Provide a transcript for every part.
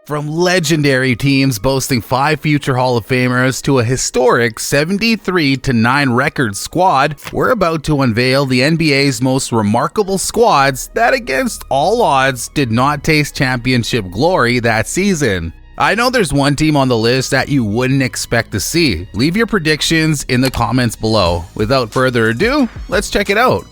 From legendary teams boasting 5 future Hall of Famers to a historic 73-9 record squad, we're about to unveil the NBA's most remarkable squads that, against all odds, did not taste championship glory that season. I know there's one team on the list that you wouldn't expect to see. Leave your predictions in the comments below. Without further ado, let's check it out.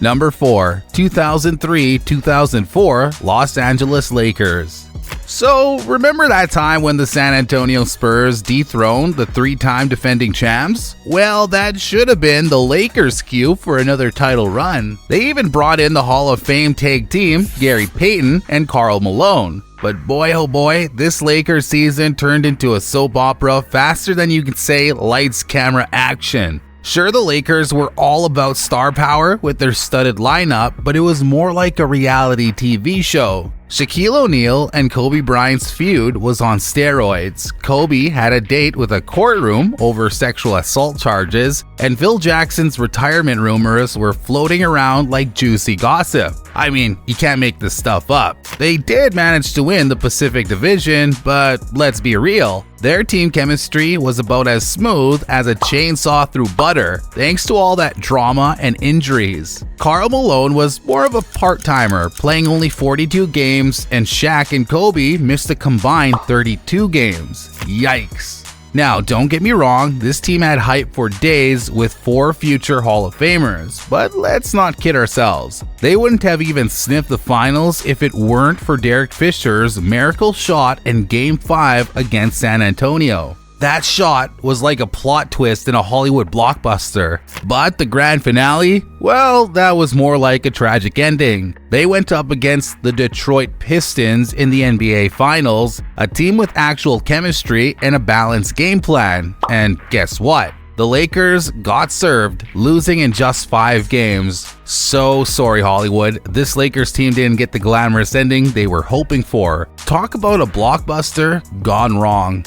Number 4, 2003-2004 Los Angeles Lakers. So, remember that time when the San Antonio Spurs dethroned the 3-time defending champs? Well, that should have been the Lakers' cue for another title run. They even brought in the Hall of Fame tag team, Gary Payton and Karl Malone. But boy oh boy, this Lakers season turned into a soap opera faster than you could say lights, camera, action. Sure, the Lakers were all about star power with their studded lineup, but it was more like a reality TV show. Shaquille O'Neal and Kobe Bryant's feud was on steroids. Kobe had a date with a courtroom over sexual assault charges, and Phil Jackson's retirement rumors were floating around like juicy gossip. I mean, you can't make this stuff up. They did manage to win the Pacific Division, but let's be real. Their team chemistry was about as smooth as a chainsaw through butter, thanks to all that drama and injuries. Karl Malone was more of a part-timer, playing only 42 games, and Shaq and Kobe missed a combined 32 games. Yikes. Now, don't get me wrong, this team had hype for days with 4 future Hall of Famers, but let's not kid ourselves. They wouldn't have even sniffed the finals if it weren't for Derek Fisher's miracle shot in Game 5 against San Antonio. That shot was like a plot twist in a Hollywood blockbuster, but the grand finale, well, that was more like a tragic ending. They went up against the Detroit Pistons in the NBA Finals, a team with actual chemistry and a balanced game plan, and guess what? The Lakers got served, losing in just 5 games. So sorry, Hollywood. This Lakers team didn't get the glamorous ending they were hoping for. Talk about a blockbuster gone wrong.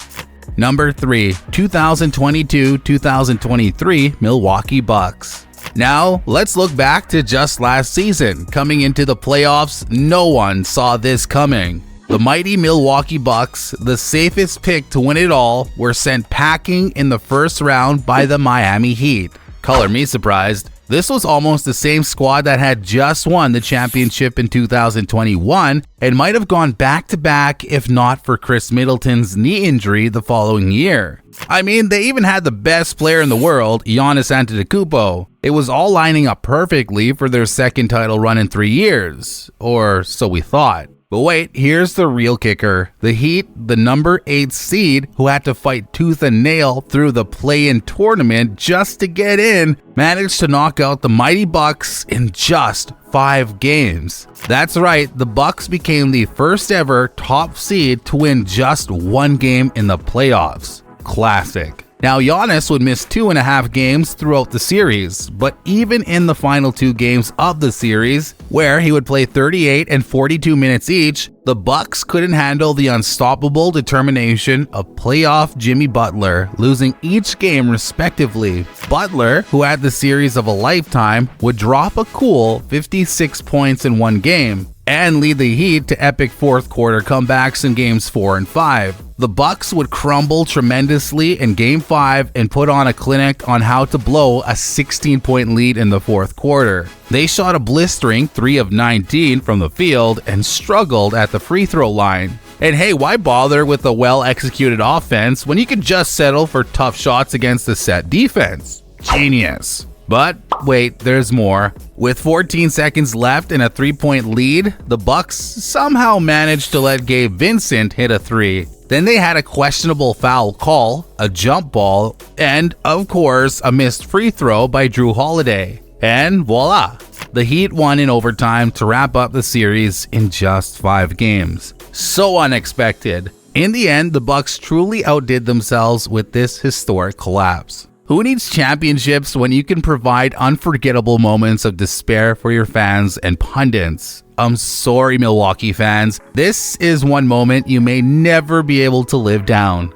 Number 3, 2022-2023 Milwaukee Bucks. Now, let's look back to just last season. Coming into the playoffs, no one saw this coming. The mighty Milwaukee Bucks, the safest pick to win it all, were sent packing in the first round by the Miami Heat. Color me surprised. This was almost the same squad that had just won the championship in 2021 and might have gone back-to-back if not for Chris Middleton's knee injury the following year. I mean, they even had the best player in the world, Giannis Antetokounmpo. It was all lining up perfectly for their second title run in 3 years, or so we thought. But wait, here's the real kicker. The Heat, the number 8 seed, who had to fight tooth and nail through the play-in tournament just to get in, managed to knock out the mighty Bucks in just 5 games. That's right, the Bucks became the first ever top seed to win just 1 game in the playoffs. Classic. Now, Giannis would miss 2.5 games throughout the series, but even in the final 2 games of the series, where he would play 38 and 42 minutes each, the Bucks couldn't handle the unstoppable determination of playoff Jimmy Butler, losing each game respectively. Butler, who had the series of a lifetime, would drop a cool 56 points in 1 game, and lead the Heat to epic fourth quarter comebacks in games 4 and 5. The Bucks would crumble tremendously in Game 5 and put on a clinic on how to blow a 16-point lead in the fourth quarter. They shot a blistering 3 of 19 from the field and struggled at the free throw line. And hey, why bother with a well-executed offense when you can just settle for tough shots against a set defense? Genius. But wait, there's more. With 14 seconds left and a 3-point lead, the Bucks somehow managed to let Gabe Vincent hit a 3. Then they had a questionable foul call, a jump ball, and, of course, a missed free throw by Drew Holiday. And voila! The Heat won in overtime to wrap up the series in just 5 games. So unexpected. In the end, the Bucks truly outdid themselves with this historic collapse. Who needs championships when you can provide unforgettable moments of despair for your fans and pundits? I'm sorry, Milwaukee fans. This is one moment you may never be able to live down.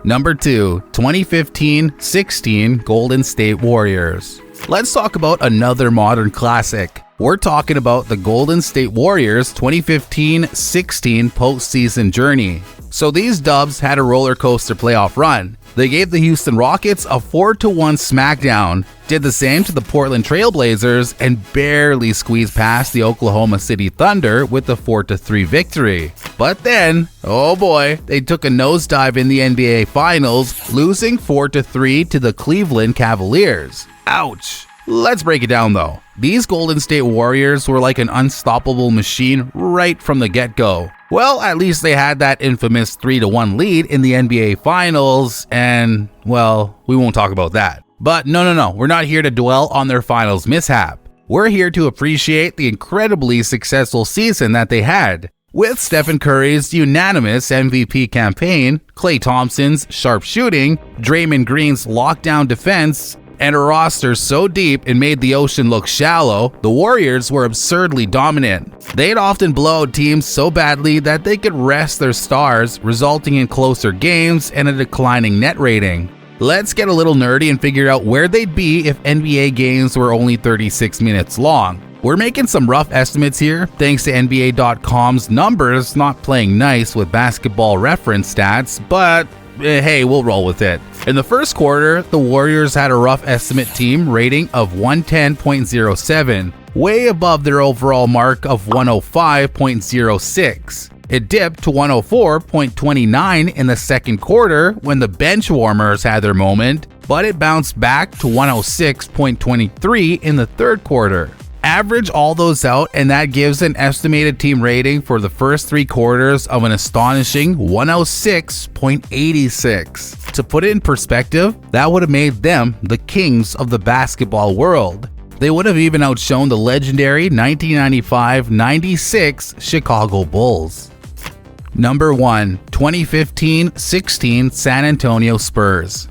Number 2, 2015-16 Golden State Warriors. Let's talk about another modern classic. We're talking about the Golden State Warriors 2015-16 postseason journey. So these Dubs had a roller coaster playoff run. They gave the Houston Rockets a 4-1 smackdown, did the same to the Portland Trail Blazers, and barely squeezed past the Oklahoma City Thunder with a 4-3 victory. But then, oh boy, they took a nosedive in the NBA Finals, losing 4-3 to the Cleveland Cavaliers. Ouch. Let's break it down though. These Golden State Warriors were like an unstoppable machine right from the get-go. Well, at least they had that infamous 3-1 lead in the NBA Finals, and, well, we won't talk about that. But no, we're not here to dwell on their finals mishap. We're here to appreciate the incredibly successful season that they had. With Stephen Curry's unanimous MVP campaign, Klay Thompson's sharp shooting, Draymond Green's lockdown defense, and a roster so deep it made the ocean look shallow, the Warriors were absurdly dominant. They'd often blow out teams so badly that they could rest their stars, resulting in closer games and a declining net rating. Let's get a little nerdy and figure out where they'd be if NBA games were only 36 minutes long. We're making some rough estimates here, thanks to NBA.com's numbers not playing nice with basketball reference stats, but hey, we'll roll with it. In the first quarter, the Warriors had a rough estimate team rating of 110.07, way above their overall mark of 105.06. It dipped to 104.29 in the second quarter when the bench warmers had their moment, but it bounced back to 106.23 in the third quarter. Average all those out, and that gives an estimated team rating for the first three quarters of an astonishing 106.86. To put it in perspective, that would have made them the kings of the basketball world. They would have even outshone the legendary 1995-96 Chicago Bulls. Number 1, 2015-16 San Antonio Spurs.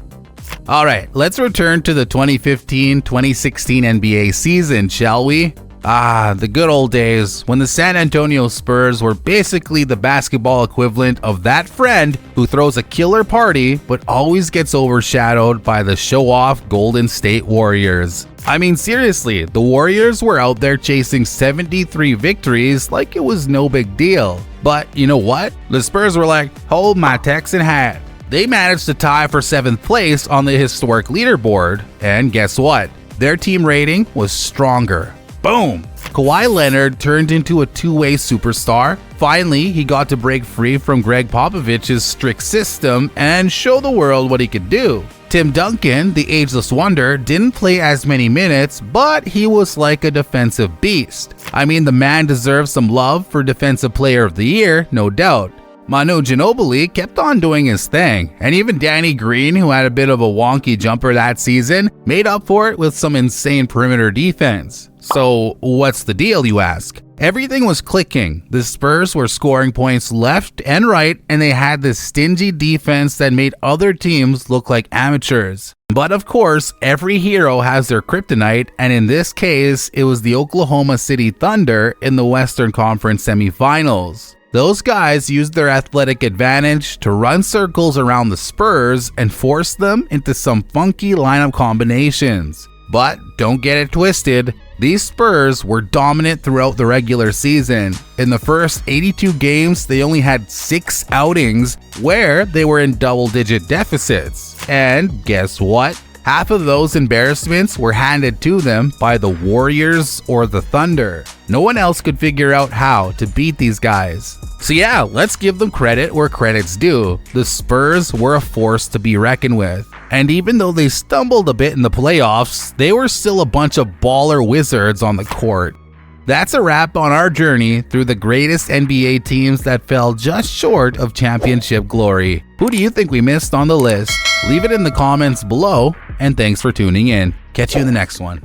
Alright, let's return to the 2015-2016 NBA season, shall we? The good old days when the San Antonio Spurs were basically the basketball equivalent of that friend who throws a killer party but always gets overshadowed by the show-off Golden State Warriors. I mean, seriously, the Warriors were out there chasing 73 victories like it was no big deal. But you know what? The Spurs were like, hold my Texan hat. They managed to tie for 7th place on the historic leaderboard, and guess what? Their team rating was stronger. Boom! Kawhi Leonard turned into a two-way superstar. Finally, he got to break free from Greg Popovich's strict system and show the world what he could do. Tim Duncan, the ageless wonder, didn't play as many minutes, but he was like a defensive beast. I mean, the man deserves some love for Defensive Player of the Year, no doubt. Manu Ginobili kept on doing his thing, and even Danny Green, who had a bit of a wonky jumper that season, made up for it with some insane perimeter defense. So what's the deal, you ask? Everything was clicking. The Spurs were scoring points left and right, and they had this stingy defense that made other teams look like amateurs. But of course, every hero has their kryptonite, and in this case, it was the Oklahoma City Thunder in the Western Conference semifinals. Those guys used their athletic advantage to run circles around the Spurs and force them into some funky lineup combinations. But don't get it twisted, these Spurs were dominant throughout the regular season. In the first 82 games, they only had 6 outings where they were in double-digit deficits. And guess what? Half of those embarrassments were handed to them by the Warriors or the Thunder. No one else could figure out how to beat these guys. So yeah, let's give them credit where credit's due. The Spurs were a force to be reckoned with. And even though they stumbled a bit in the playoffs, they were still a bunch of baller wizards on the court. That's a wrap on our journey through the greatest NBA teams that fell just short of championship glory. Who do you think we missed on the list? Leave it in the comments below, and thanks for tuning in. Catch you in the next one.